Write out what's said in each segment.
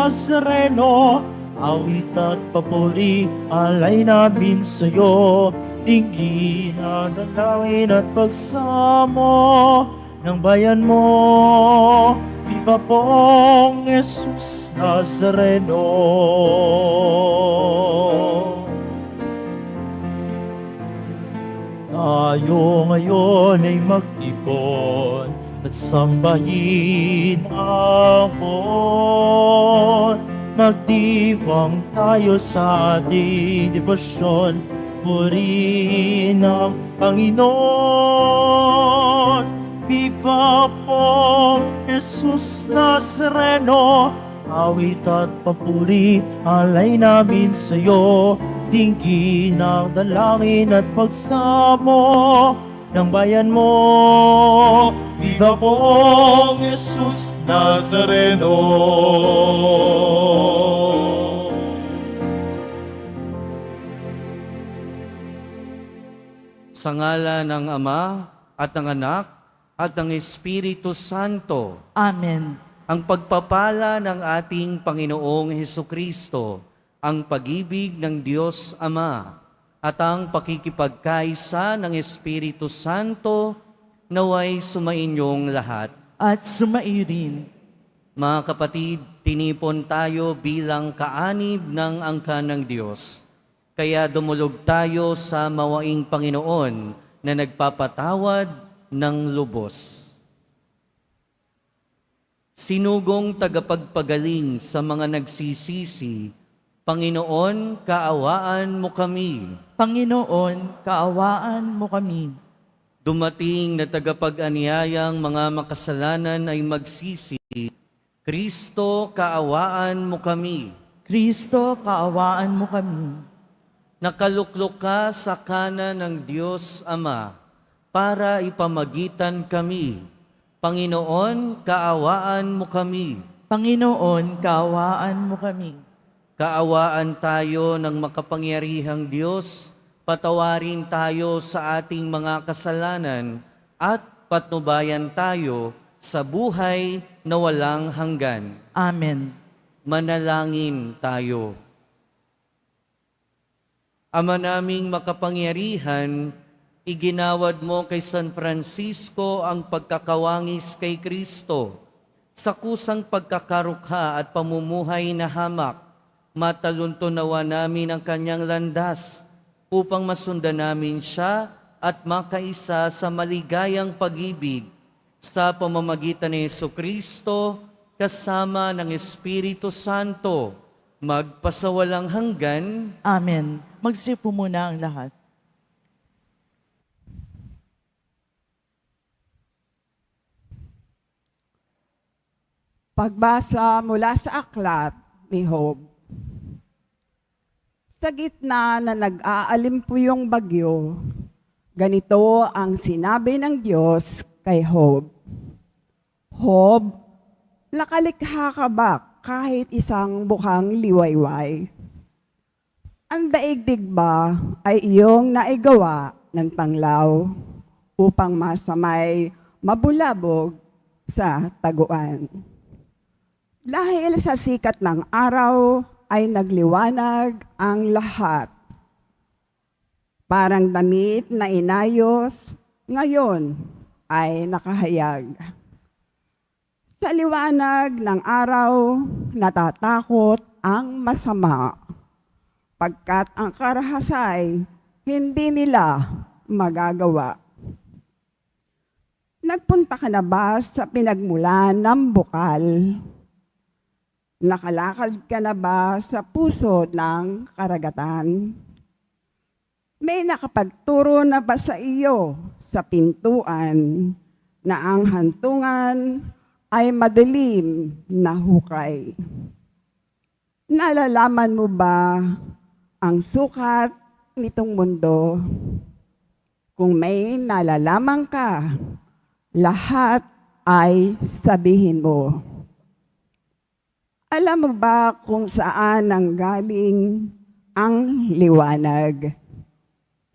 Nazareno, awit at papuri, alay namin sa'yo. Dinggin ang dalangin at pagsamo ng bayan mo. Viva pong Jesus Nazareno. Tayo ngayon ay magtipon at sambahin ang Poon. Magdiwang tayo sa ating debosyon, purihin ang Panginoon. Viva po Jesus Nazareno, awit at papuri, alay namin sa'yo. Dinggin ang dalangin at pagsamo ng bayan mo. Viva po Jesus Nazareno. Sa ngalan ng Ama at ng Anak at ng Espiritu Santo. Amen. Ang pagpapala ng ating Panginoong Hesukristo, ang pag-ibig ng Diyos Ama, at ang pakikipagkaisa ng Espiritu Santo naway sumainyong lahat. At sumairin. Mga kapatid, tinipon tayo bilang kaanib ng angkan ng Diyos. Kaya dumulog tayo sa mawaing Panginoon na nagpapatawad ng lubos. Sinugong tagapagpagaling sa mga nagsisisi, Panginoon, kaawaan mo kami. Panginoon, kaawaan mo kami. Dumating na tagapag-anyayang mga makasalanan ay magsisi, Kristo, kaawaan mo kami. Kristo, kaawaan mo kami. Nakaluklok ka sa kanan ng Diyos Ama para ipamagitan kami. Panginoon, kaawaan mo kami. Panginoon, kaawaan mo kami. Kaawaan tayo ng makapangyarihang Diyos, patawarin tayo sa ating mga kasalanan at patnubayan tayo sa buhay na walang hanggan. Amen. Manalangin tayo. Ama naming makapangyarihan, iginawad mo kay San Francisco ang pagkakawangis kay Kristo sa kusang pagkakarukha at pamumuhay na hamak. Mataluntunawa namin ang kanyang landas upang masundan namin siya at makaisa sa maligayang pag-ibig sa pamamagitan ni Jesucristo kasama ng Espiritu Santo, magpasawalang hanggan. Amen. Magsipo muna ang lahat. Pagbasa mula sa aklat ni Job. Sa gitna na nag-aalimpuyong bagyo, ganito ang sinabi ng Diyos kay Job. Job, nakalikha ka ba kahit isang bukhang liwayway? Ang daigdig ba ay iyong naigawa ng panglaw upang masamay mabulabog sa taguan? Dahil sa sikat ng araw ay nagliwanag ang lahat. Parang damit na inayos, ngayon ay nakahayag. Sa liwanag ng araw, natatakot ang masama, pagkat ang karahasay hindi nila magagawa. Nagpunta ka na ba sa pinagmulan ng bukal? Nakalakad ka na ba sa puso ng karagatan? May nakapagturo na ba sa iyo sa pintuan na ang hantungan ay madilim na hukay? Nalalaman mo ba ang sukat nitong mundo? Kung may nalalaman ka, lahat ay sabihin mo. Alam mo ba kung saan nanggaling ang liwanag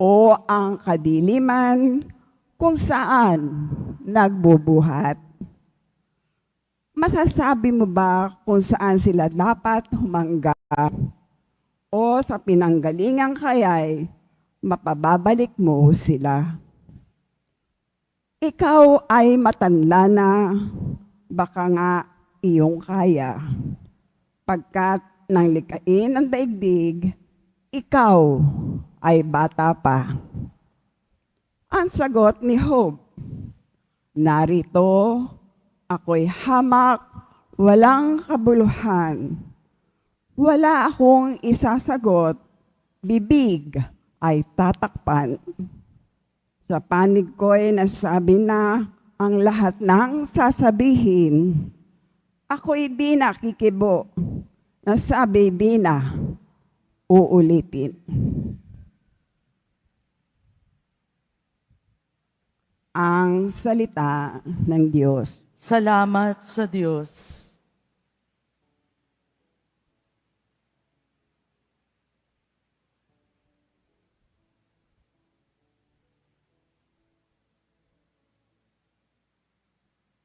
o ang kadiliman kung saan nagbubuhat? Masasabi mo ba kung saan sila dapat humangga o sa pinanggalingan kaya'y mapababalik mo sila? Ikaw ay matanla na, baka nga iyong kaya. Pagkat nang likain ang daigdig, ikaw ay bata pa. Ang sagot ni Job, narito, ako'y hamak, walang kabuluhan. Wala akong isasagot, bibig ay tatakpan. Sa panig ko'y nasabi na ang lahat ng sasabihin. Ako'y di nakikibo, nasabi di na uulitin. Ang salita ng Diyos. Salamat sa Diyos.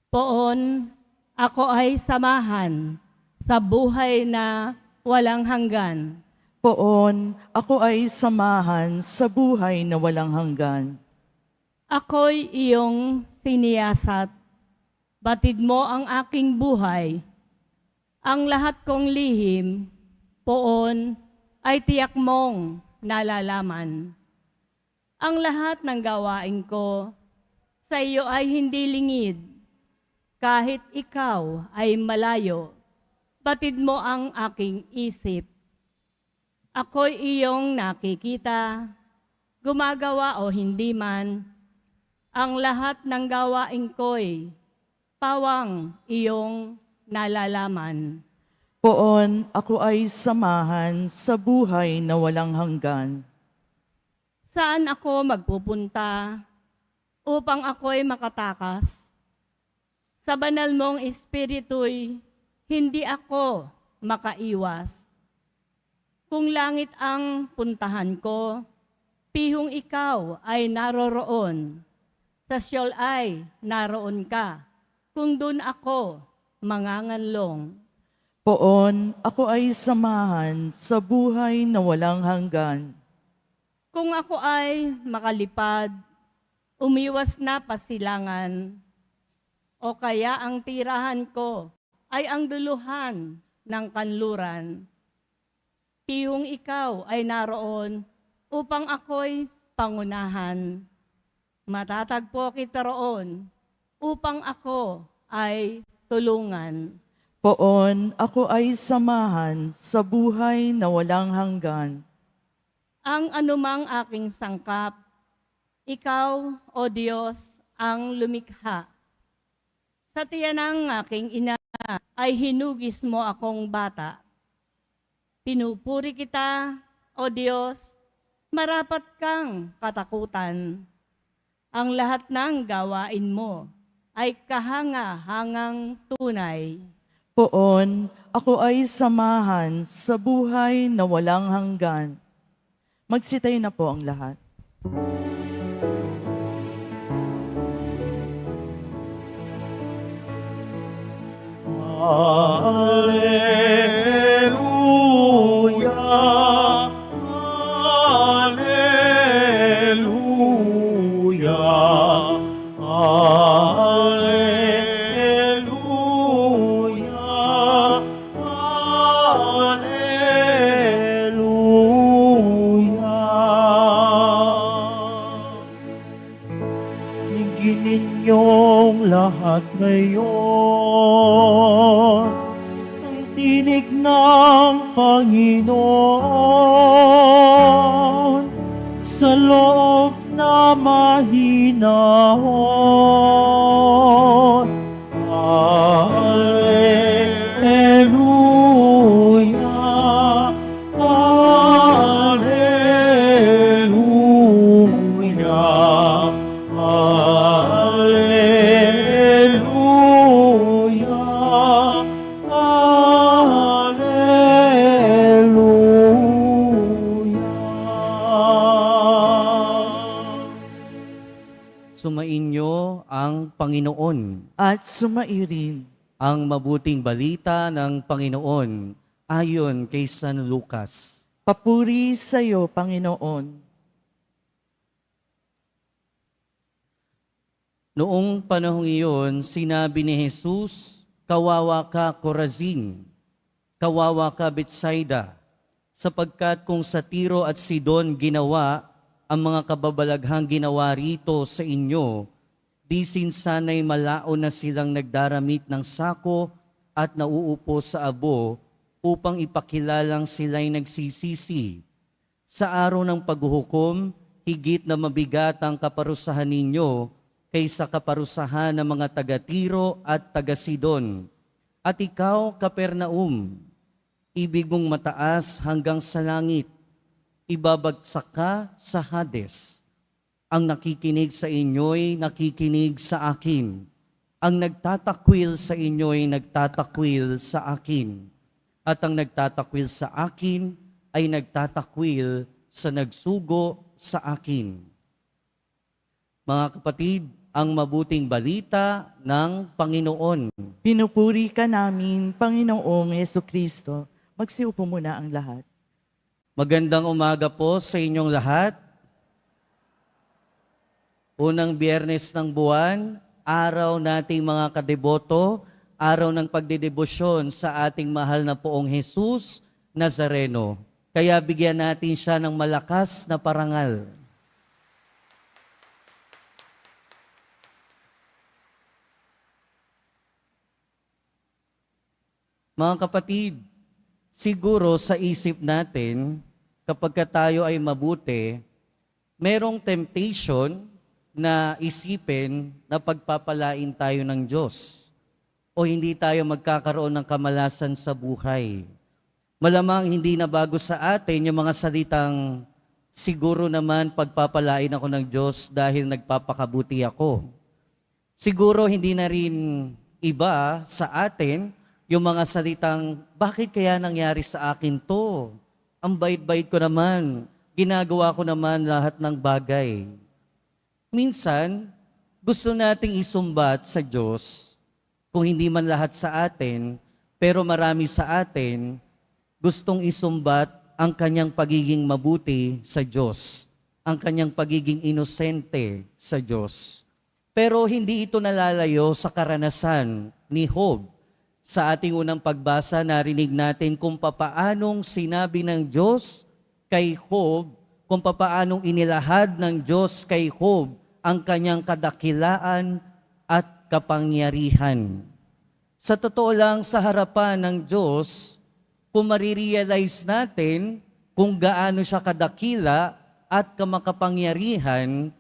Poon, ako ay samahan sa buhay na walang hanggan. Poon, ako ay samahan sa buhay na walang hanggan. Ako'y iyong siniyasat. Batid mo ang aking buhay. Ang lahat kong lihim, poon, ay tiyak mong nalalaman. Ang lahat ng gawain ko sa iyo ay hindi lingid. Kahit ikaw ay malayo, batid mo ang aking isip. Ako'y iyong nakikita, gumagawa o hindi man, ang lahat ng gawain ko'y pawang iyong nalalaman. Poon, ako ay samahan sa buhay na walang hanggan. Saan ako magpupunta upang ako'y makatakas? Sa banal mong espiritu'y hindi ako makaiwas. Kung langit ang puntahan ko, pihong ikaw ay naroroon. Sa Sheol ay naroon ka, kung dun ako manganganlong. Poon, ako ay samahan sa buhay na walang hanggan. Kung ako ay makalipad, umiwas na pasilangan, o kaya ang tirahan ko ay ang duluhan ng kanluran. Pihong ikaw ay naroon upang ako'y pangunahan. Matatagpo kita roon upang ako ay tulungan. Poon, ako ay samahan sa buhay na walang hanggan. Ang anumang aking sangkap, ikaw, O Diyos, ang lumikha. Sa tiyan ng aking ina ay hinugis mo akong bata. Pinupuri kita, O Diyos, marapat kang katakutan. Ang lahat ng gawain mo ay kahanga-hangang tunay. Poon, ako ay samahan sa buhay na walang hanggan. Magsitay na po ang lahat. Alleluia, Alleluia, Alleluia, Alleluia. Ningin ninyong lahat ngayon ang tinig ng Panginoon sa loob na mahinahon. Alleluia, Alleluia, Alleluia, Alleluia. Sumainyo ang Panginoon. At sumairin. Ang mabuting balita ng Panginoon ayon kay San Lucas. Papuri sa iyo, Panginoon. Noong panahong iyon, sinabi ni Jesus, "Kawawa ka, Corazin! Kawawa ka, Betsaida! Sapagkat kung sa Tiro at Sidon ginawa ang mga kababalaghang ginawa rito sa inyo, di sinsanay malao na silang nagdaramit ng sako at nauupo sa abo upang ipakilalang sila'y nagsisisi. Sa araw ng paghuhukom, higit na mabigat ang kaparusahan ninyo kaysa kaparusahan ng mga taga-Tiro at taga-Sidon. At ikaw, Capernaum, ibig mong mataas hanggang sa langit, ibabagsak ka sa Hades. Ang nakikinig sa inyo'y nakikinig sa akin. Ang nagtatakwil sa inyo'y nagtatakwil sa akin. At ang nagtatakwil sa akin ay nagtatakwil sa nagsugo sa akin." Mga kapatid, ang mabuting balita ng Panginoon. Pinupuri ka namin, Panginoong Jesucristo. Magsiupo muna ang lahat. Magandang umaga po sa inyong lahat. Unang Biyernes ng buwan, araw nating mga kadeboto, araw ng pagdedebosyon sa ating mahal na Poong Jesus Nazareno. Kaya bigyan natin siya ng malakas na parangal. Mga kapatid, siguro sa isip natin, kapag tayo ay mabuti, merong temptation na isipin na pagpapalain tayo ng Diyos o hindi tayo magkakaroon ng kamalasan sa buhay. Malamang hindi na bago sa atin yung mga salitang, "Siguro naman pagpapalain ako ng Diyos dahil nagpapakabuti ako." Siguro hindi na rin iba sa atin yung mga salitang, "Bakit kaya nangyari sa akin to? Ang bait-bait ko naman, ginagawa ko naman lahat ng bagay." Minsan, gusto nating isumbat sa Diyos, kung hindi man lahat sa atin, pero marami sa atin, gustong isumbat ang kanyang pagiging mabuti sa Diyos, ang kanyang pagiging inosente sa Diyos. Pero hindi ito nalalayo sa karanasan ni Job. Sa ating unang pagbasa, narinig natin kung papaanong sinabi ng Diyos kay Job, kung papaanong inilahad ng Diyos kay Job ang kanyang kadakilaan at kapangyarihan. Sa totoo lang, sa harapan ng Diyos, kung marirealize natin kung gaano siya kadakila at kamakapangyarihan,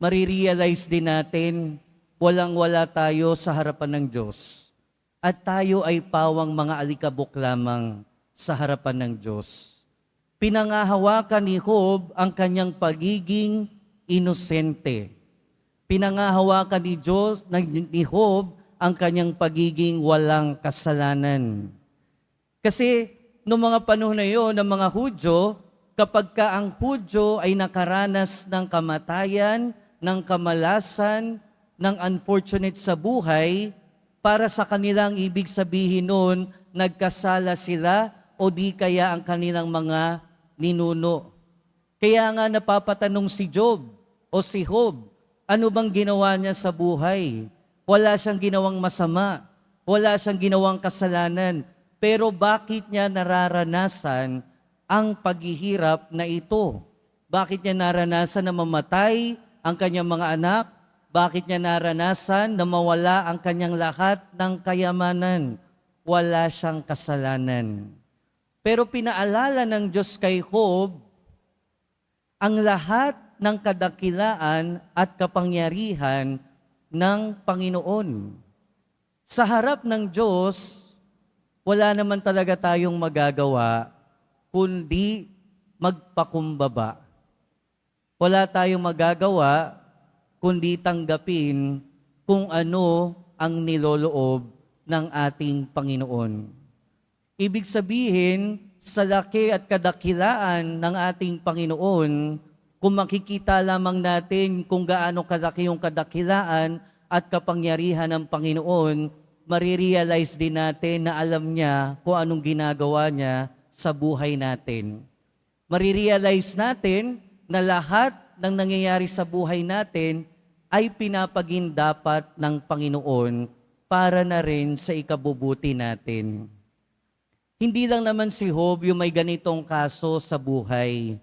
marirealize din natin walang-wala tayo sa harapan ng Diyos. At tayo ay pawang mga alikabok lamang sa harapan ng Diyos. Pinangahawakan ni Job ang kanyang pagiging inosente. Pinangahawakan ni Job ang kanyang pagiging walang kasalanan. Kasi noong mga panahon na iyon ng mga Hudyo, kapag ka ang Hudyo ay nakaranas ng kamatayan, ng kamalasan, ng unfortunate sa buhay, para sa kanilang ibig sabihin noon, nagkasala sila o di kaya ang kanilang mga ninuno. Kaya nga napapatanong si Job o si Job, ano bang ginawa niya sa buhay? Wala siyang ginawang masama, wala siyang ginawang kasalanan, pero bakit niya nararanasan ang paghihirap na ito? Bakit niya naranasan na mamatay ang kanyang mga anak? Bakit niya naranasan na mawala ang kanyang lahat ng kayamanan? Wala siyang kasalanan. Pero pinaalala ng Diyos kay Job ang lahat ng kadakilaan at kapangyarihan ng Panginoon. Sa harap ng Diyos, wala naman talaga tayong magagawa kundi magpakumbaba. Wala tayong magagawa kundi tanggapin kung ano ang niloloob ng ating Panginoon. Ibig sabihin, sa laki at kadakilaan ng ating Panginoon, kung makikita lamang natin kung gaano kalaki yung kadakilaan at kapangyarihan ng Panginoon, marirealize din natin na alam niya kung anong ginagawa niya sa buhay natin. Marirealize natin na lahat ng nangyayari sa buhay natin ay pinapagindapat ng Panginoon para na rin sa ikabubuti natin. Hindi lang naman si Job yung may ganitong kaso sa buhay.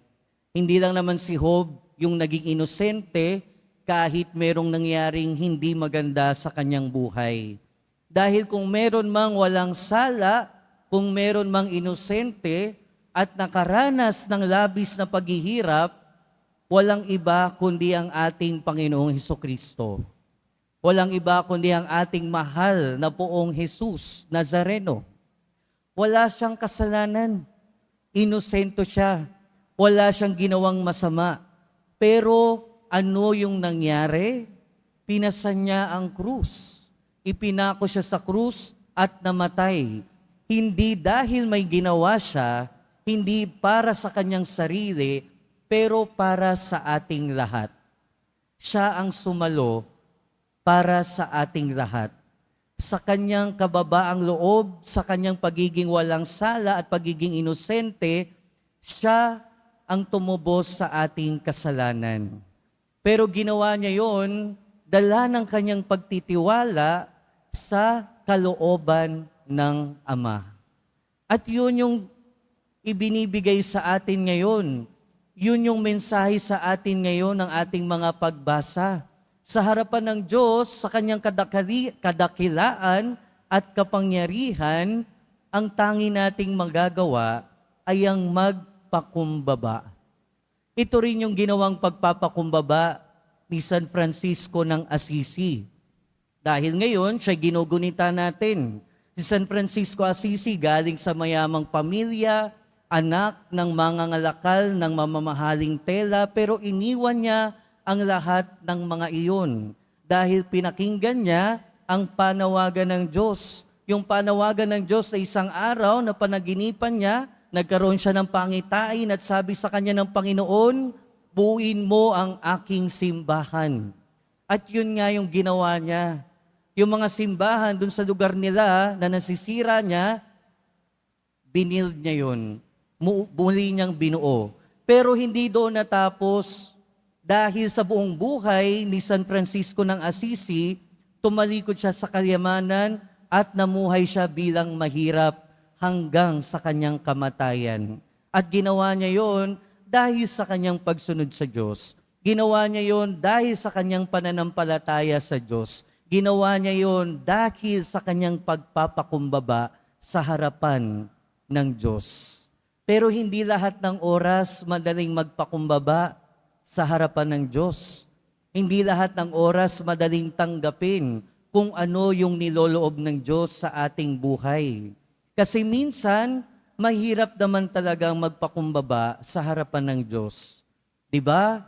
Hindi lang naman si Job yung naging inosente kahit merong nangyaring hindi maganda sa kanyang buhay. Dahil kung meron mang walang sala, kung meron mang inosente at nakaranas ng labis na paghihirap, walang iba kundi ang ating Panginoong Hesukristo. Walang iba kundi ang ating mahal na Poong Jesus Nazareno. Wala siyang kasalanan. Inosento siya. Wala siyang ginawang masama. Pero ano yung nangyari? Pinasan niya ang krus. Ipinako siya sa krus at namatay. Hindi dahil may ginawa siya, hindi para sa kanyang sarili, pero para sa ating lahat. Siya ang sumalo para sa ating lahat. Sa kanyang kababaang loob, sa kanyang pagiging walang sala at pagiging inosente, siya ang tumubos sa ating kasalanan. Pero ginawa niya yon dala ng kanyang pagtitiwala sa kalooban ng Ama. At yun yung ibinibigay sa atin ngayon. Yun yung mensahe sa atin ngayon ng ating mga pagbasa. Sa harapan ng Diyos, sa kanyang kadakilaan at kapangyarihan, ang tangi nating magagawa ay ang magpakumbaba. Ito rin yung ginawang pagpapakumbaba ni San Francisco ng Assisi. Dahil ngayon, siya ginugunita natin. Si San Francisco Assisi galing sa mayamang pamilya, anak ng mga ngalakal ng mamamahaling tela, pero iniwan niya ang lahat ng mga iyon dahil pinakinggan niya ang panawagan ng Diyos. Yung panawagan ng Diyos sa isang araw na panaginipan niya, nagkaroon siya ng pangitain at sabi sa kanya ng Panginoon, buuin mo ang aking simbahan. At yun nga yung ginawa niya. Yung mga simbahan dun sa lugar nila na nasisira niya, binild niya yun. Muli niyang binuo. Pero hindi doon natapos. Dahil sa buong buhay ni San Francisco ng Assisi, tumalikod siya sa kayamanan at namuhay siya bilang mahirap hanggang sa kanyang kamatayan. At ginawa niya yon dahil sa kanyang pagsunod sa Diyos. Ginawa niya yon dahil sa kanyang pananampalataya sa Diyos. Ginawa niya yon dahil sa kanyang pagpapakumbaba sa harapan ng Diyos. Pero hindi lahat ng oras madaling magpakumbaba sa harapan ng Diyos. Hindi lahat ng oras madaling tanggapin kung ano yung niloloob ng Diyos sa ating buhay. Kasi minsan, mahirap naman talagang magpakumbaba sa harapan ng Diyos. 'Di ba?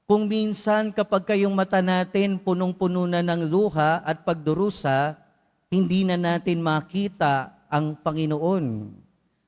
Kung minsan kapag kayong mata natin punong-puno na ng luha at pagdurusa, hindi na natin makita ang Panginoon.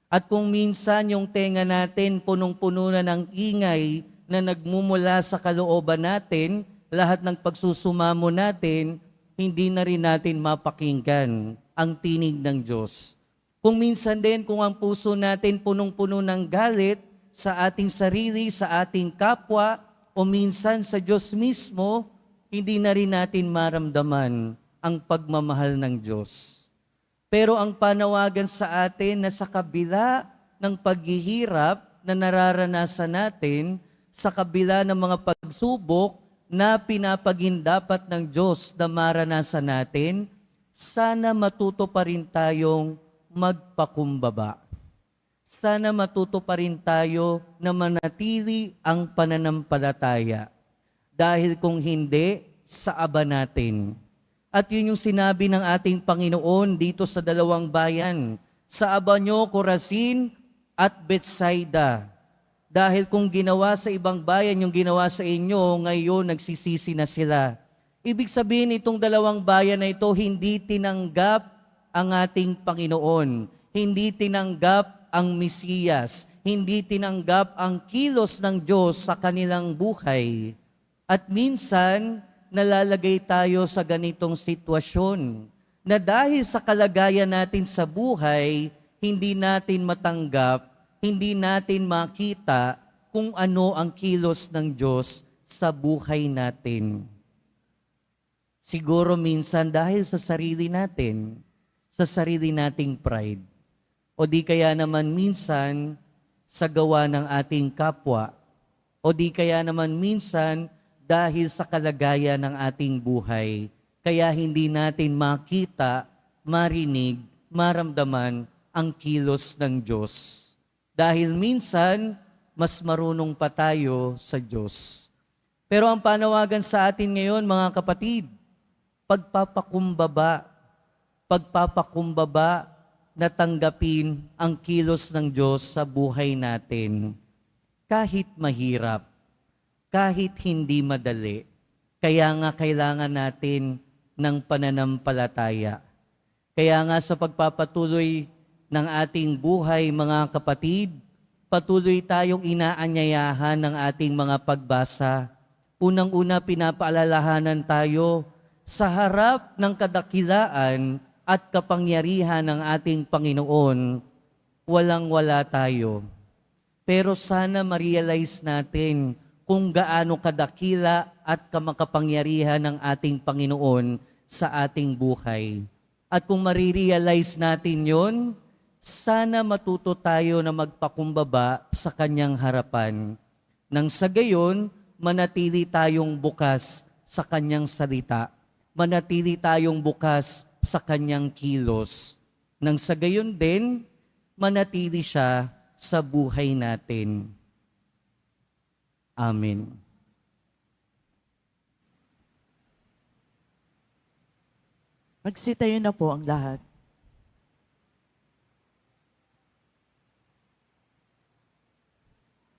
At kung minsan yung tenga natin punong-puno na ng ingay na nagmumula sa kalooban natin, lahat ng pagsusumamo natin, hindi na rin natin mapakinggan ang tinig ng Diyos. Kung minsan din, kung ang puso natin punong-puno ng galit sa ating sarili, sa ating kapwa, o minsan sa Diyos mismo, hindi na rin natin maramdaman ang pagmamahal ng Diyos. Pero ang panawagan sa atin na sa kabila ng paghihirap na nararanasan natin, sa kabila ng mga pagsubok na pinapagindapat ng Diyos na maranasan natin, sana matuto pa rin tayong magpakumbaba. Sana matuto pa rin tayo na manatili ang pananampalataya. Dahil kung hindi, sa aba natin. At yun yung sinabi ng ating Panginoon dito sa dalawang bayan, sa aba nyo, Corazin at Bethsaida. Dahil kung ginawa sa ibang bayan yung ginawa sa inyo, ngayon nagsisisi na sila. Ibig sabihin itong dalawang bayan na ito, hindi tinanggap ang ating Panginoon. Hindi tinanggap ang Mesiyas. Hindi tinanggap ang kilos ng Diyos sa kanilang buhay. At minsan, nalalagay tayo sa ganitong sitwasyon. na dahil sa kalagayan natin sa buhay, hindi natin matanggap, hindi natin makita kung ano ang kilos ng Diyos sa buhay natin. Siguro minsan dahil sa sarili natin, sa sarili nating pride. O di kaya naman minsan sa gawa ng ating kapwa. O di kaya naman minsan dahil sa kalagayan ng ating buhay. Kaya hindi natin makita, marinig, maramdaman ang kilos ng Diyos. Dahil minsan, mas marunong pa tayo sa Diyos. Pero ang panawagan sa atin ngayon, mga kapatid, pagpapakumbaba na tanggapin ang kilos ng Diyos sa buhay natin. Kahit mahirap, kahit hindi madali, kaya nga kailangan natin ng pananampalataya. Kaya nga sa pagpapatuloy ng ating buhay, mga kapatid, patuloy tayong inaanyayahan ng ating mga pagbasa. Unang-una, pinapaalalahanan tayo sa harap ng kadakilaan at kapangyarihan ng ating Panginoon, walang-wala tayo. Pero sana ma-realize natin kung gaano kadakila at kamakapangyarihan ng ating Panginoon sa ating buhay. At kung marirealize natin yon, sana matuto tayo na magpakumbaba sa Kanyang harapan. Nang sa gayon, manatili tayong bukas sa Kanyang salita. Manatili tayong bukas sa Kanyang kilos. Nang sa gayon din, manatili siya sa buhay natin. Amen. Magsitayo na po ang lahat.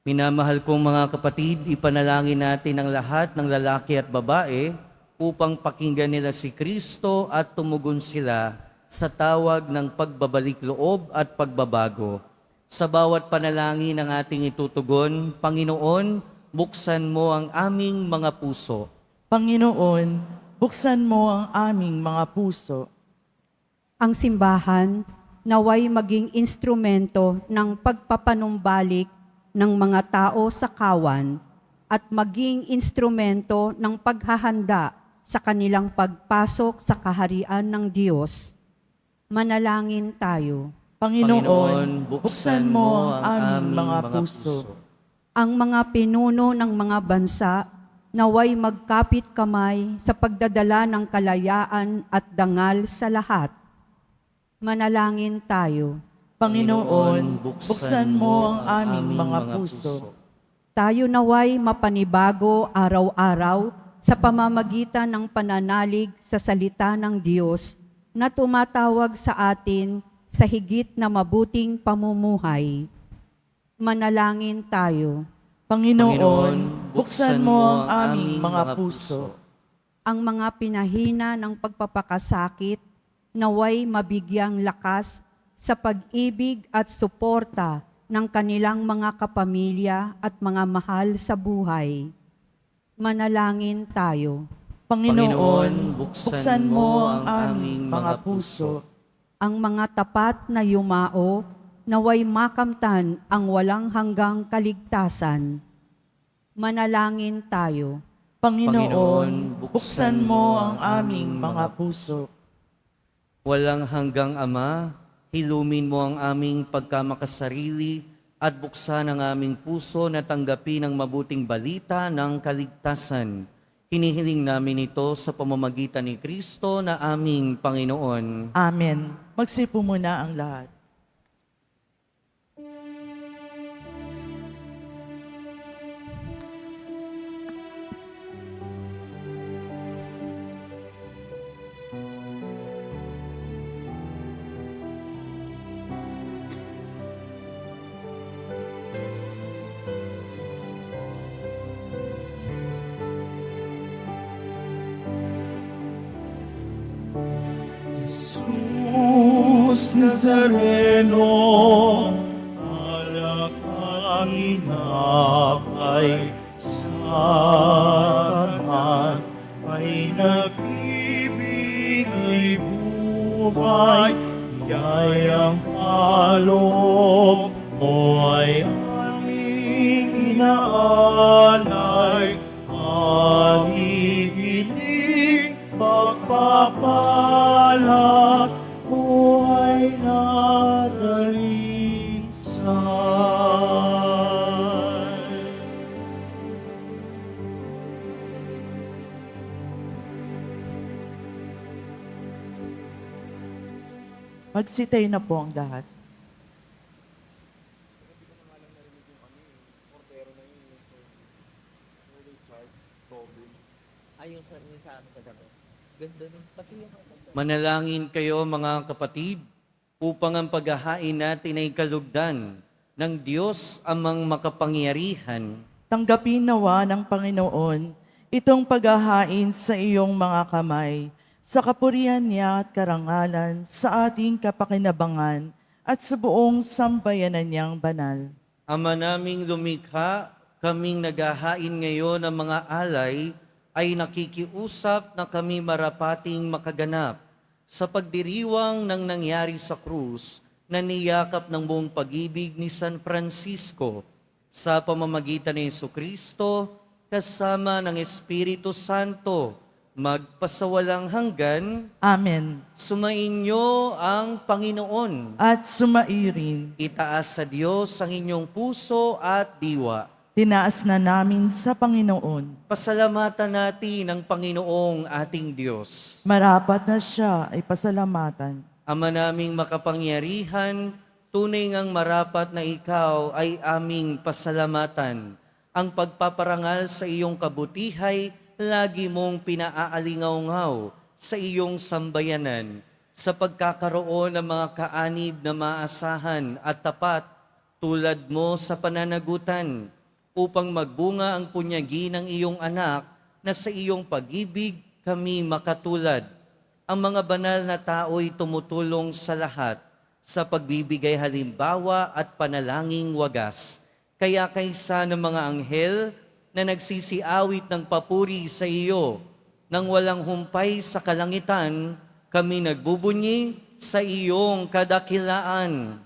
Minamahal kong mga kapatid, ipanalangin natin ang lahat ng lalaki at babae upang pakinggan nila si Kristo at tumugon sila sa tawag ng pagbabalik loob at pagbabago. Sa bawat panalangin ng ating itutugon, Panginoon, buksan mo ang aming mga puso. Panginoon, buksan mo ang aming mga puso. Ang simbahan naway maging instrumento ng pagpapanumbalik ng mga tao sa kawan at maging instrumento ng paghahanda sa kanilang pagpasok sa kaharian ng Diyos. Manalangin tayo. Panginoon, buksan mo ang aming mga puso. Ang mga pinuno ng mga bansa naway magkapit kamay sa pagdadala ng kalayaan at dangal sa lahat. Manalangin tayo. Panginoon, buksan mo ang aming mga puso. Tayo naway mapanibago araw-araw sa pamamagitan ng pananalig sa salita ng Diyos na tumatawag sa atin sa higit na mabuting pamumuhay. Manalangin tayo. Panginoon, buksan mo ang aming mga puso. Ang mga pinahina ng pagpapakasakit naway mabigyang lakas sa pag-ibig at suporta ng kanilang mga kapamilya at mga mahal sa buhay. Manalangin tayo. Panginoon, buksan mo ang aming mga puso. Ang mga tapat na yumao naway makamtan ang walang hanggang kaligtasan. Manalangin tayo. Panginoon, buksan mo ang aming mga puso. Walang hanggang Ama, hilumin mo ang aming pagkamakasarili at buksan ang aming puso na tanggapin ang mabuting balita ng kaligtasan. Hinihiling namin ito sa pamamagitan ni Kristo na aming Panginoon. Amen. Magsipo muna ang lahat. Jesus Nazareno, alakang inapay sa kanan, ay nagbibigay buhay. kaloob mo ay aming inaalay, aming hiling pagpapala, buhay na dalisay. Magsitay na po ang lahat. Manalangin kayo mga kapatid, upang ang paghahain natin ay kalugdan ng Diyos amang makapangyarihan. Tanggapin nawa ng Panginoon itong paghahain sa iyong mga kamay, sa kapurihan niya at karangalan, sa ating kapakinabangan at sa buong sambayanan niyang banal. Ama naming lumikha, kaming naghahain ngayon ng mga alay, ay nakikiusap na kami marapating makaganap sa pagdiriwang ng nangyari sa krus na niyakap ng buong pag-ibig ni San Francisco sa pamamagitan ni Jesucristo kasama ng Espiritu Santo magpasawalang hanggan. Amen. Sumainyo ang Panginoon. At sumairin, Itaas sa Diyos ang inyong puso at diwa. tinaas na namin sa Panginoon. Pasalamatan natin ang Panginoong ating Diyos. Marapat na siya ay pasalamatan. Ama naming makapangyarihan, tunay ngang marapat na ikaw ay aming pasalamatan. Ang pagpaparangal sa iyong kabutihay, lagi mong pinaaalingaw-ngaw sa iyong sambayanan, sa pagkakaroon ng mga kaanib na maasahan at tapat, tulad mo sa pananagutan, upang magbunga ang punyagi ng iyong anak na sa iyong pag-ibig kami makatulad. Ang mga banal na tao'y tumutulong sa lahat sa pagbibigay halimbawa at panalangin wagas. Kaya kaysa ng mga anghel na nagsisiawit ng papuri sa iyo, nang walang humpay sa kalangitan, kami nagbubunyi sa iyong kadakilaan.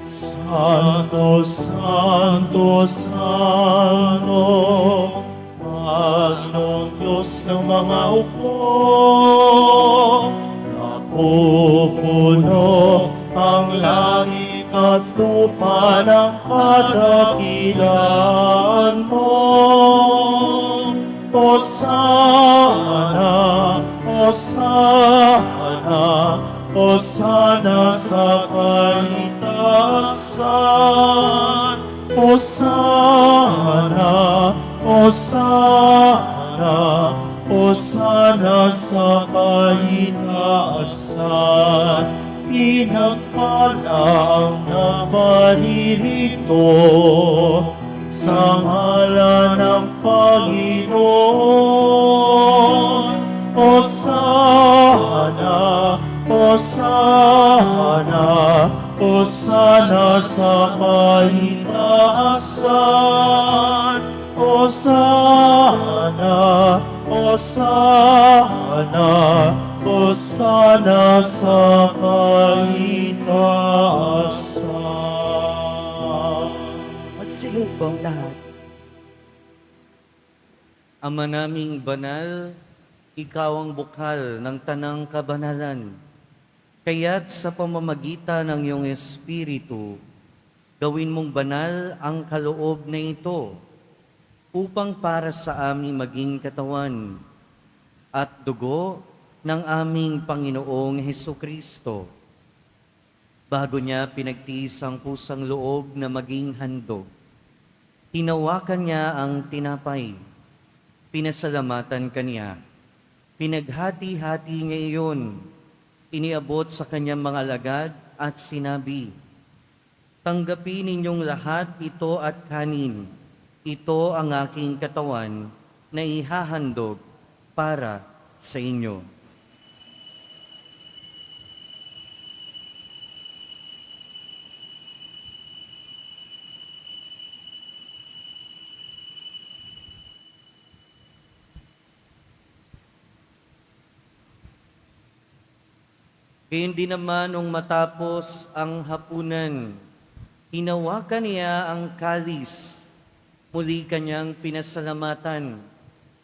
Santo, Santo, Santo, Panginoong Diyos ng mga upo, napupuno ang langit at lupa ng kadakilaan mo. Hosana, Hosana, Hosana sa kaitaasan. Hosana, Hosana, Hosana sa kaitaasan. Pinagpala ang naparirito sa ngalan ng Panginoon. Hosana, Hosana, Hosana sa kaitaasan. Hosana, Hosana, Hosana sa kaitaasan. Magsilid po ang lahat. Ama naming banal, ikaw ang bukal ng tanang kabanalan. Kaya't sa pamamagitan ng iyong Espiritu, gawin mong banal ang kaloob na ito upang para sa amin maging katawan at dugo ng aming Panginoong Hesukristo. Bago niya pinagtiis ang pusang loob na maging handog, hinawakan niya ang tinapay, pinasalamatan kaniya, pinaghati-hati niya iyon, iniabot sa kanyang mga alagad at sinabi, "Tanggapin ninyong lahat ito at kanin. Ito ang aking katawan na ihahandog para sa inyo." Gayon din naman nung matapos ang hapunan, hinawakan niya ang kalis, muli kanyang pinasalamatan.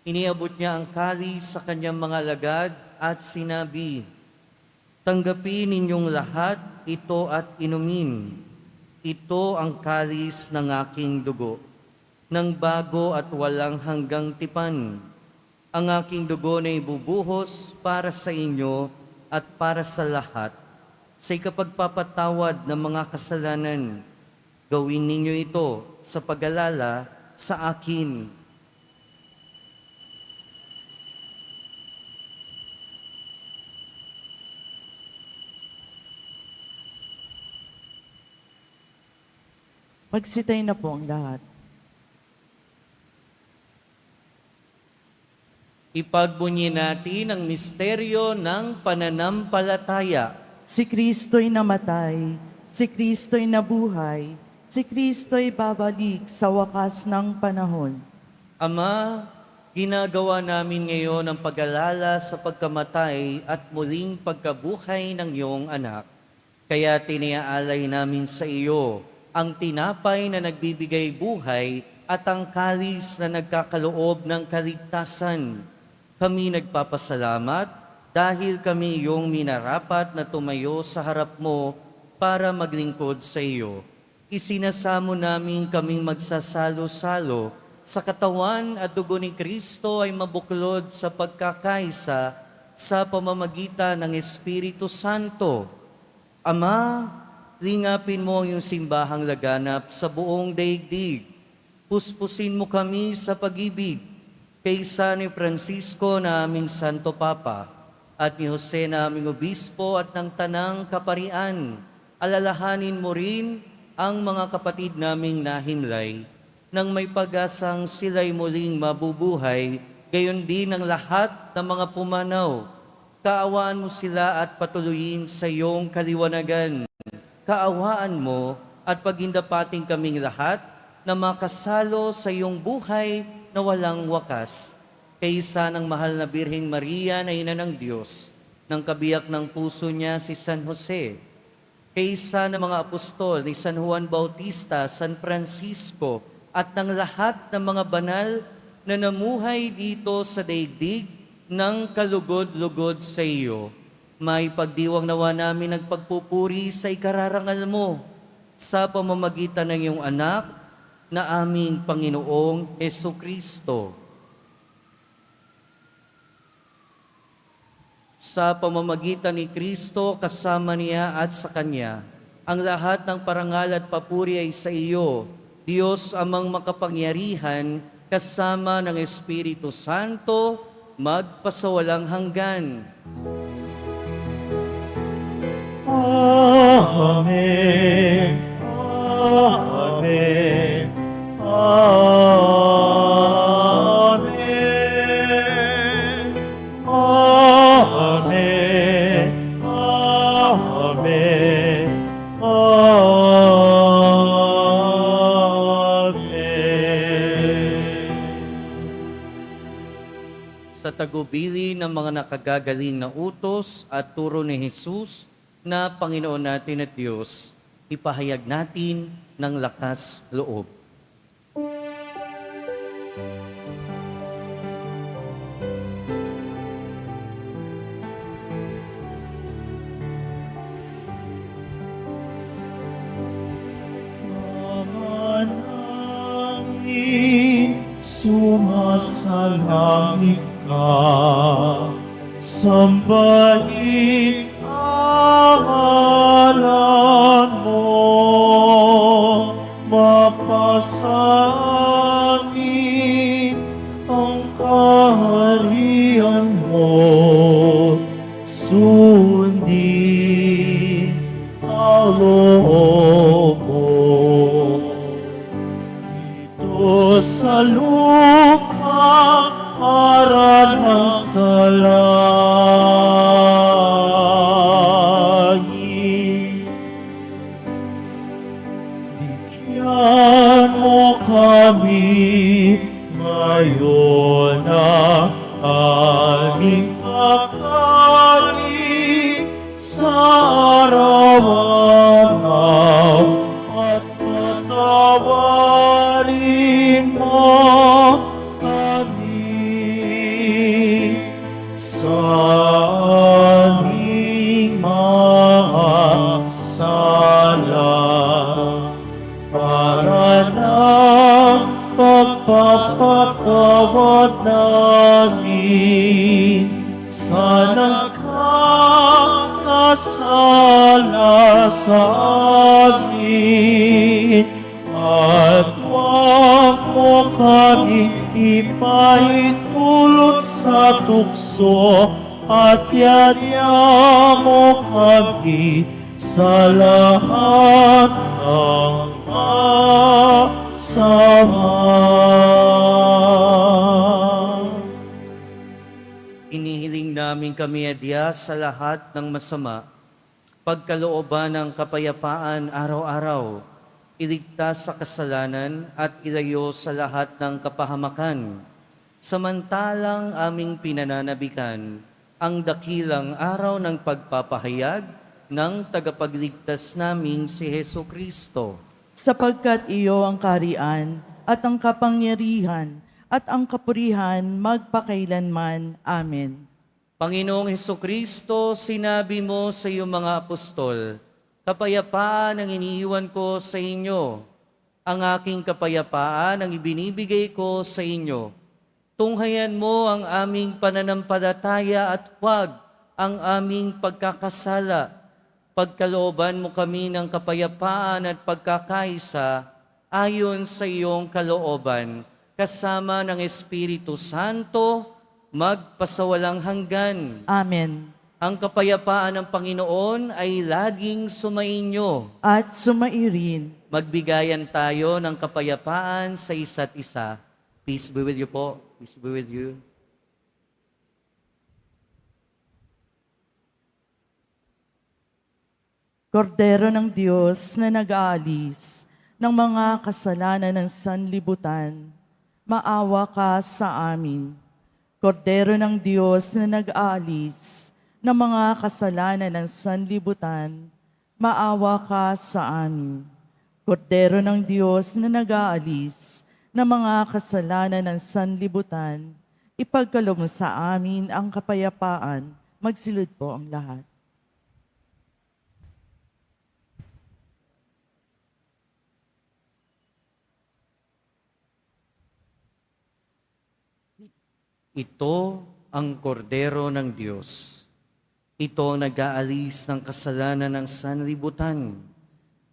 Iniabot niya ang kalis sa kanyang mga alagad at sinabi, "Tanggapin ninyong lahat ito at inumin. Ito ang kalis ng aking dugo, ng bago at walang hanggang tipan. Ang aking dugo na ibubuhos para sa inyo at para sa lahat, sa ikapagpapatawad ng mga kasalanan. Gawin ninyo ito sa pag-alala sa akin." Magsitay na po ang lahat. Ipagbunyi natin ang misteryo ng pananampalataya. Si Kristo'y namatay, si Kristo'y nabuhay, si Kristo'y babalik sa wakas ng panahon. Ama, ginagawa namin ngayon ang pag-alala sa pagkamatay at muling pagkabuhay ng iyong anak. Kaya tiniaalay namin sa iyo ang tinapay na nagbibigay buhay at ang kalis na nagkakaloob ng kaligtasan. Kami nagpapasalamat dahil kami iyong minarapat na tumayo sa harap mo para maglingkod sa iyo. Isinasamo namin kaming magsasalo-salo sa katawan at dugo ni Kristo ay mabuklod sa pagkakaisa sa pamamagitan ng Espiritu Santo. Ama, lingapin mo ang iyong simbahang laganap sa buong daigdig. Puspusin mo kami sa pag-ibig kay San Francisco na aming Santo Papa at ni Jose na aming Obispo at ng Tanang Kaparian. Alalahanin mo rin ang mga kapatid naming nahimlay nang may pag-asang sila'y muling mabubuhay, gayon din ang lahat ng mga pumanaw. Kaawaan mo sila at patuloyin sa iyong kaliwanagan. Kaawaan mo at pagindapating kaming lahat na makasalo sa iyong buhay na walang wakas. Kaysa ng mahal na Birheng Maria na ina ng Diyos, ng kabiyak ng puso niya si San Jose, kaysa ng mga apostol ni San Juan Bautista, San Francisco, at ng lahat ng mga banal na namuhay dito sa daigdig ng kalugod-lugod sa iyo. May pagdiwang nawa namin nagpagpupuri sa ikararangal mo sa pamamagitan ng iyong anak na aming Panginoong Hesukristo. Sa pamamagitan ni Kristo, kasama niya at sa Kanya, ang lahat ng parangal at papuri ay sa iyo, Diyos amang makapangyarihan, kasama ng Espiritu Santo, magpasawalang hanggan. Amen. Amen. Amen. Amen. Amen. Sa tagubili ng mga nakagagaling na utos at turo ni Jesus na Panginoon natin at Diyos, ipahayag natin ng lakas loob. Manalangin, sumasalangit ka, sambahin ang ngalan mo, mapasangin ang kaharian mo, sundin ang loob mo. Dito sa lupa, para ng sa langit. Bigyan mo kami ngayon ng aming kakanin sa ipagpatawad namin sa nagkakasala sa amin. At huwag mo kami ipaitulot sa tukso, at yadya mo kami sa lahat ng masama. Inihiling namin kami adya sa lahat ng masama, pagkalooban ng kapayapaan araw-araw, iligtas sa kasalanan at ilayo sa lahat ng kapahamakan. Samantalang aming pinananabikan ang dakilang araw ng pagpapahayag ng tagapagligtas naming si Heso Kristo. Sapagkat iyo ang kaharian at ang kapangyarihan at ang kapurihan magpakailanman. Amen. Panginoong Heso Kristo, sinabi mo sa iyong mga apostol, kapayapaan ang iniiwan ko sa inyo. Ang aking kapayapaan ang ibinibigay ko sa inyo. Tunghayan mo ang aming pananampalataya at huwag ang aming pagkakasala. Pagkalooban mo kami ng kapayapaan at pagkakaisa ayon sa iyong kalooban, kasama ng Espiritu Santo, magpasawalang hanggan. Amen. Ang kapayapaan ng Panginoon ay laging sumainyo. At sumairin. Magbigayan tayo ng kapayapaan sa isa't isa. Peace be with you po. Peace be with you. Kordero ng Diyos na nag-aalis ng mga kasalanan ng sanlibutan, maawa ka sa amin. Kordero ng Diyos na nag-aalis ng mga kasalanan ng sanlibutan, maawa ka sa amin. Kordero ng Diyos na nag-aalis ng mga kasalanan ng sanlibutan, ipagkaloob mo sa amin ang kapayapaan. Magsilod po ang lahat. Ito ang kordero ng Diyos. Ito nag-aalis ng kasalanan ng sanlibutan.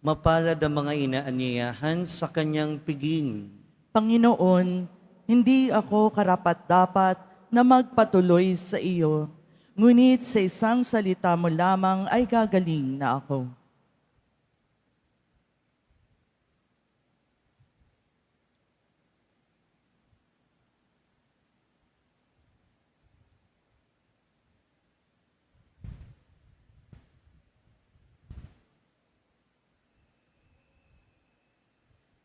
Mapalad ang mga inaanyayahan sa kanyang piging. Panginoon, hindi ako karapat-dapat na magpatuloy sa iyo, ngunit sa isang salita mo lamang ay gagaling na ako.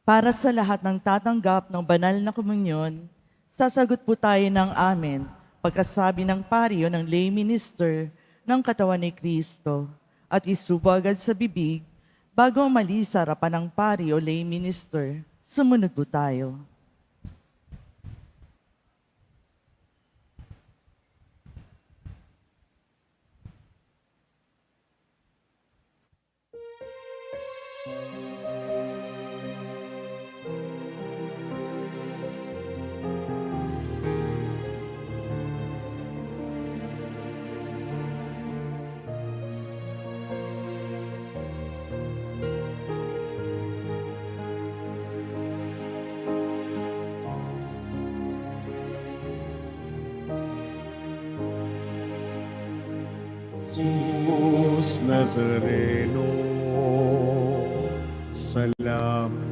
Para sa lahat ng tatanggap ng banal na komunyon, sasagot po tayo ng amen pagkasabi ng pari o ng lay minister ng katawan ni Kristo at isubo agad sa bibig bago umalis sa harapan ng pari o lay minister. Sumunod po tayo. Jesus Nazareno, salamat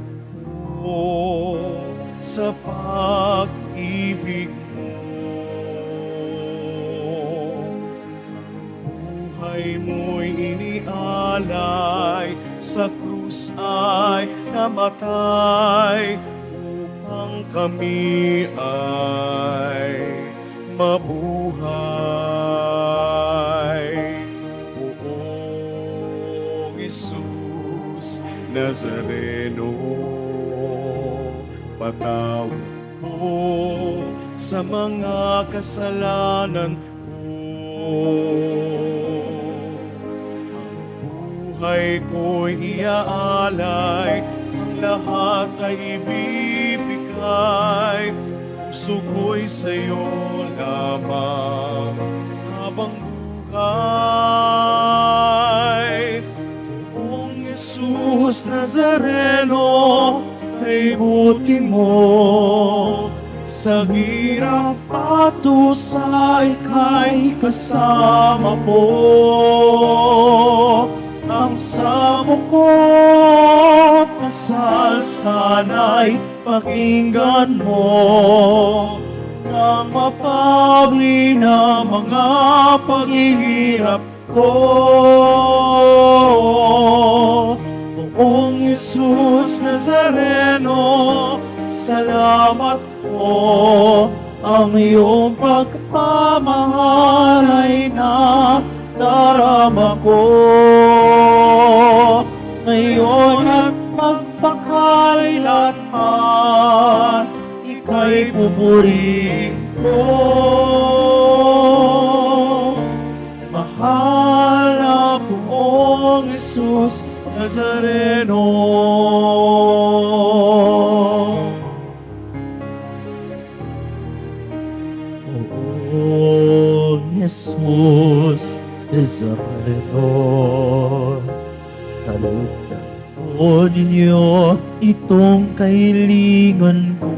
po sa pag-ibig mo. Ang buhay mo'y inialay, sa krus ay namatay, upang kami ay mabuhay. Poong Jesus Nazareno, patawad po sa mga kasalanan ko. Ang buhay ko'y iaalay, ang lahat ay ibibigay puso ko'y sa'yo lamang habang buhay. Poong Jesus Nazareno, kay buti mo, sa hirap at dusa ika'y kasama ko. Ang samo ko't dasal sana'y pakinggan mo, nang mapawi na mga paghihirap ko. Poong Jesus Nazareno, salamat po. Ang iyong pagmamahal ay nadarama ko. Ngayon at magpakailanman, ika'y pupurihin ko. Mahal na Poong Jesus Nazareno. Poong Jesus Nazareno, talugtan po ninyo itong kahilingan ko.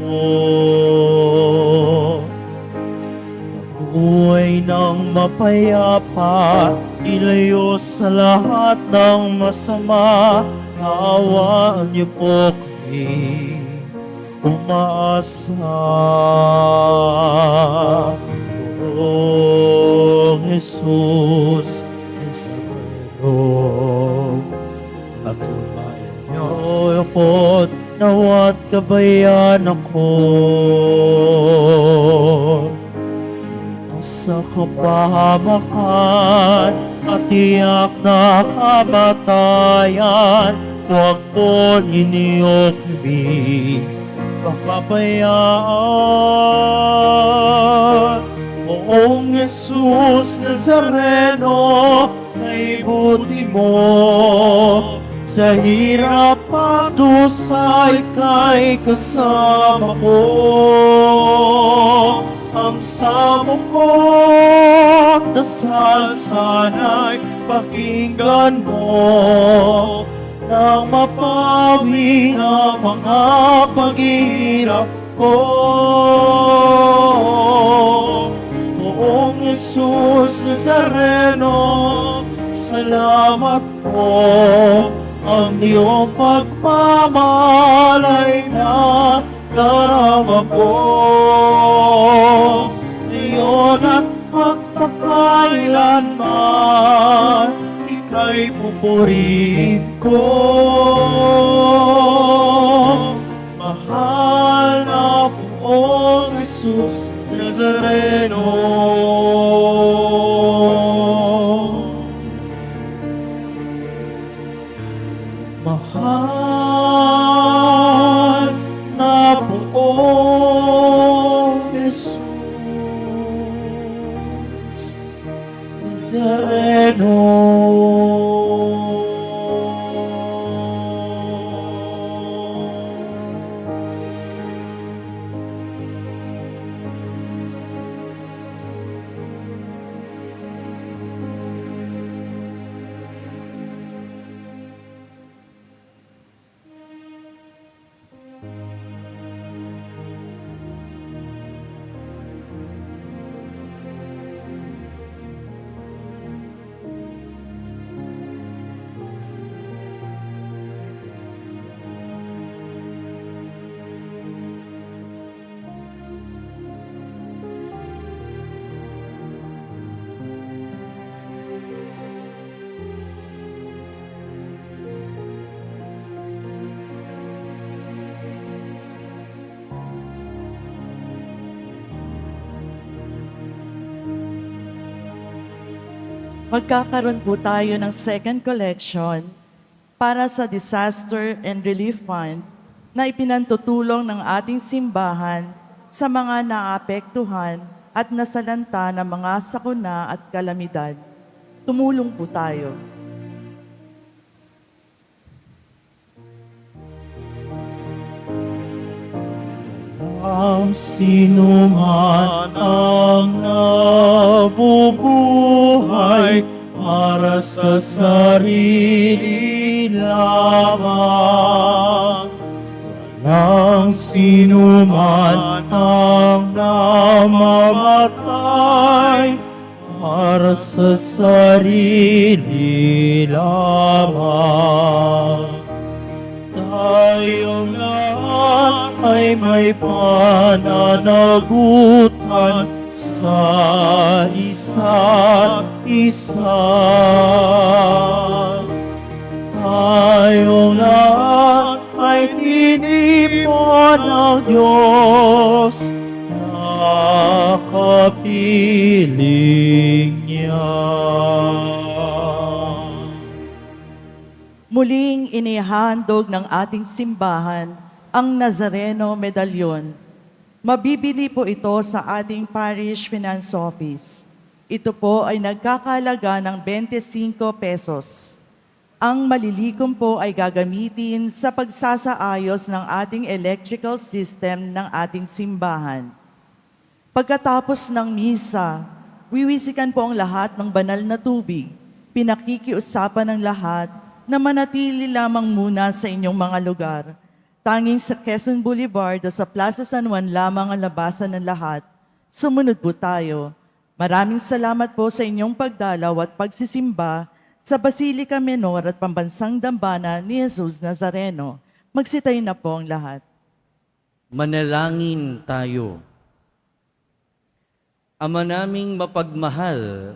Mabuhay ng mapayapa, ilayo sa lahat ng masama. Kaawaan niyo po kami umaasa. Poong Jesus Nazareno, patunayan niyo po nawat kabayan ako. Dito sa kapahamakan at tiyak na kamatayan, huwag po ninyo kami papabayaan. Poong Jesus Nazareno, kay buti mo, sa hirap at dusa ika'y kasama ko. Ang samo ko't dasal sana'y pakinggan mo, nang mapawi ang mga paghihirap ko. Poong Jesus Nazareno, salamat po. Ang iyong pagmamahal ay nadarama ko. Ngayon at magpakailanman, ika'y pupurihin ko. Mahal na Poong Jesus Nazareno. Mahal na Poong Jesus Nazareno. Magkakaroon po tayo ng second collection para sa Disaster and Relief Fund na ipinantutulong ng ating simbahan sa mga naapektuhan at nasalanta ng mga sakuna at kalamidad. Tumulong po tayo. Ang sino man ang nabubuhay para sa sarili lamang. Walang sino man ang namamatay para sa sarili lamang. Tayong lahat ay may pananagutan sa isa't isa. Tayong lahat ay tinipon ng Diyos na kapiling niya. Muling inihandog ng ating simbahan ang Nazareno Medalyon. Mabibili po ito sa ating Parish Finance Office. Ito po ay nagkakalaga ng 25 pesos. Ang malilikom po ay gagamitin sa pagsasaayos ng ating electrical system ng ating simbahan. Pagkatapos ng misa, wiwisikan po ang lahat ng banal na tubig. Pinakikiusapan ng lahat na manatili lamang muna sa inyong mga lugar. Tanging sa Quezon Boulevard o sa Plaza San Juan lamang ang labasan ng lahat. Sumunod po tayo. Maraming salamat po sa inyong pagdalaw at pagsisimba sa Basilica Menor at Pambansang Dambana ni Jesus Nazareno. Magsitayo na po ang lahat. Manalangin tayo. Ama naming mapagmahal,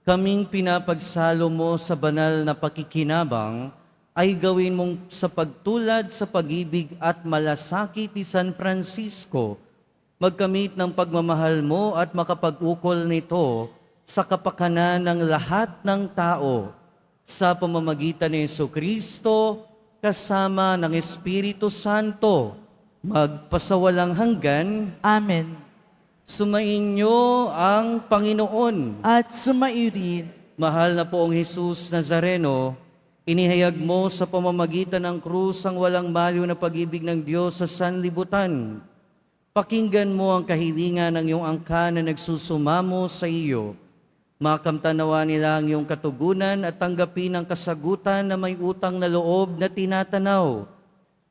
kaming pinapagsalo mo sa banal na pakikinabang ay gawin mong sa pagtulad sa pag-ibig at malasakit ni San Francisco, magkamit ng pagmamahal mo at makapag-ukol nito sa kapakanan ng lahat ng tao sa pamamagitan ni Jesucristo kasama ng Espiritu Santo, magpasawalang hanggan. Amen. Sumainyo ang Panginoon. At sumairin, Mahal na poong Jesus Nazareno, inihayag mo sa pamamagitan ng krus ang walang baliw na pag-ibig ng Diyos sa sanlibutan. Pakinggan mo ang kahilingan ng iyong angkan na nagsusumamo sa iyo. Makamtanawa nila ang iyong katugunan at tanggapin ang kasagutan na may utang na loob na tinatanaw.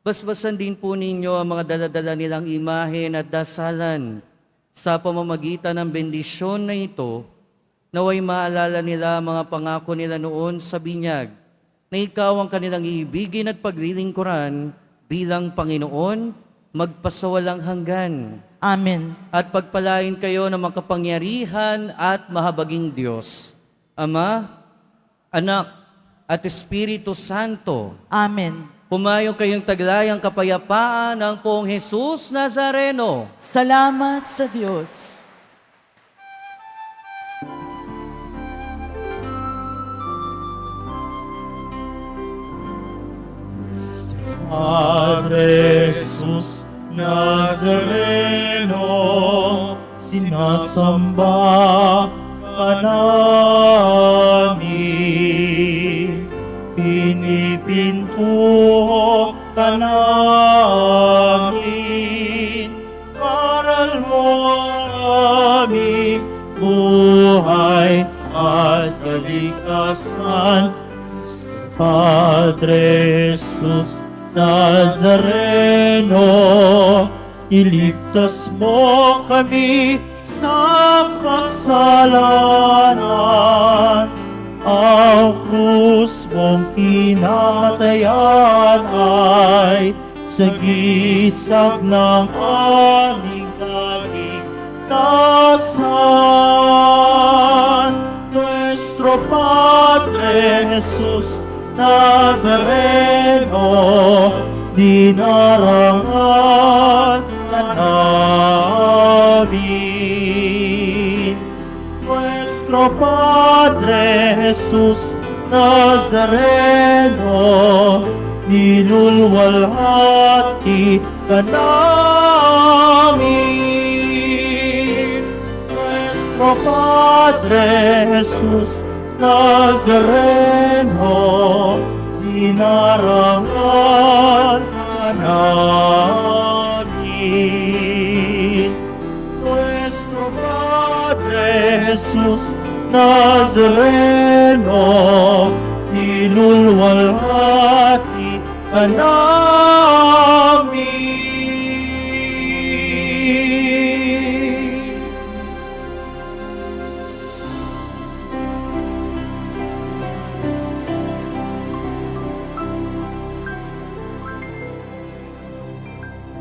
Basbasan din po ninyo ang mga daladala nilang imahen at dasalan. Sa pamamagitan ng bendisyon na ito, naway maalala nila mga pangako nila noon sa binyag, na ikaw ang kanilang iibigin at paglilingkuran bilang Panginoon, magpasawalang hanggan. Amen. At pagpalain kayo ng makapangyarihan at mahabaging Diyos, Ama, Anak, at Espiritu Santo. Amen. Pumayo kayong taglayang kapayapaan ng poong Jesus Nazareno. Salamat sa Diyos. Padre Jesus Nazareno, sinasamba ka namin, pinipinto ka namin, aral mo aming buhay at kaligtasan. Padre Jesus Nazareno, iligtas mo kami sa kasalanan. Ang krus mong kinamatayan ay sagisag ng aming kaligtasan. Nuestro Padre Jesus Nazareno, dinarangan ka namin. Nuestro Padre Jesus Nazareno, nilulwalhati ka namin. Nuestro Padre Jesus Nazareno, dinarangan ka namin. Nuestro Padre Jesus Nazareno, dinulwalhati ka namin.